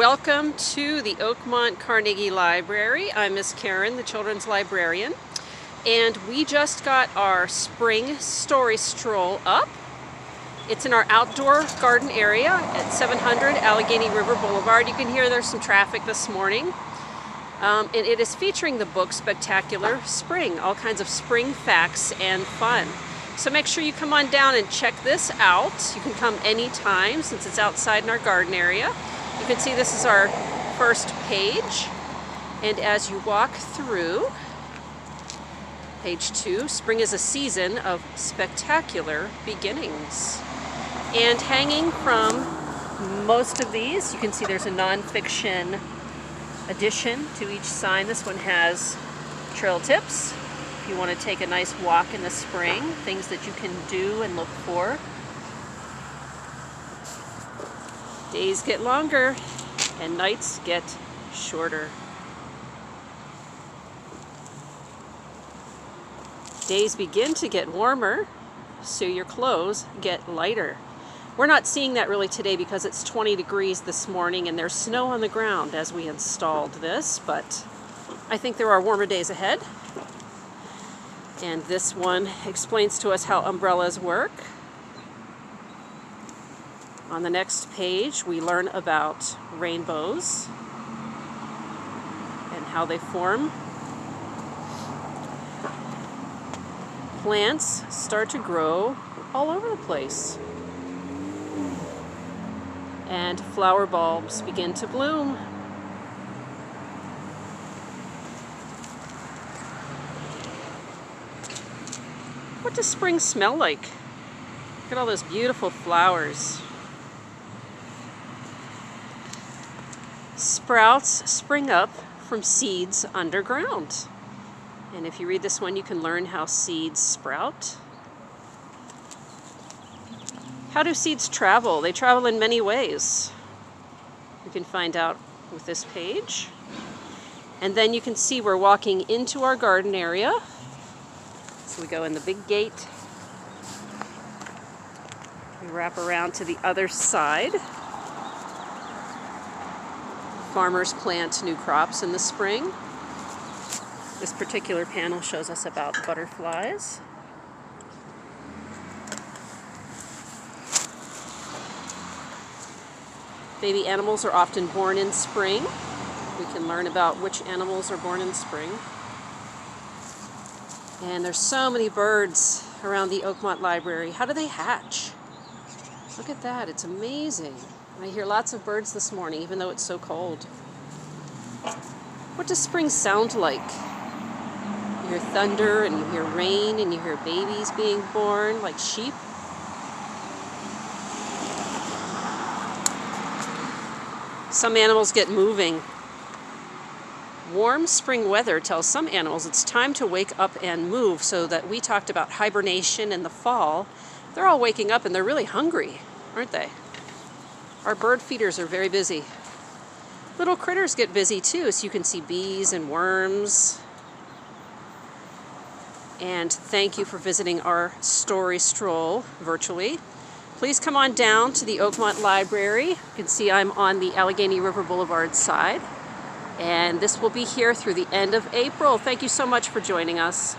welcome to the Oakmont Carnegie Library. I'm Miss Karen, the children's librarian, and we just got our spring story stroll up. It's in our outdoor garden area at 700 Allegheny River Boulevard. You can hear there's some traffic this morning. And it is featuring the book Spectacular Spring, all kinds of spring facts and fun. So make sure you come on down and check this out. You can come anytime since it's outside in our garden area. You can see this is our first page. And as you walk through, page 2, spring is a season of spectacular beginnings. And hanging from most of these, you can see there's a nonfiction addition to each sign. This one has trail tips. If you want to take a nice walk in the spring, things that you can do and look for. Days get longer and nights get shorter. Days begin to get warmer, so your clothes get lighter. We're not seeing that really today because it's 20 degrees this morning and there's snow on the ground as we installed this, but I think there are warmer days ahead. And this one explains to us how umbrellas work. On the next page, we learn about rainbows and how they form. Plants start to grow all over the place. And flower bulbs begin to bloom. What does spring smell like? Look at all those beautiful flowers. Sprouts spring up from seeds underground. And if you read this one, you can learn how seeds sprout. How do seeds travel? They travel in many ways. You can find out with this page. And then you can see we're walking into our garden area. So we go in the big gate. We wrap around to the other side. Farmers plant new crops in the spring. This particular panel shows us about butterflies. Baby animals are often born in spring. We can learn about which animals are born in spring. And there's so many birds around the Oakmont Library. How do they hatch? Look at that, it's amazing. I hear lots of birds this morning, even though it's so cold. What does spring sound like? You hear thunder, and you hear rain, and you hear babies being born, like sheep. Some animals get moving. Warm spring weather tells some animals it's time to wake up and move, so that we talked about hibernation in the fall. They're all waking up and they're really hungry, aren't they? Our bird feeders are very busy. Little critters get busy too, so you can see bees and worms. And thank you for visiting our story stroll virtually. Please come on down to the Oakmont Library. You can see I'm on the Allegheny River Boulevard side. And this will be here through the end of April. Thank you so much for joining us.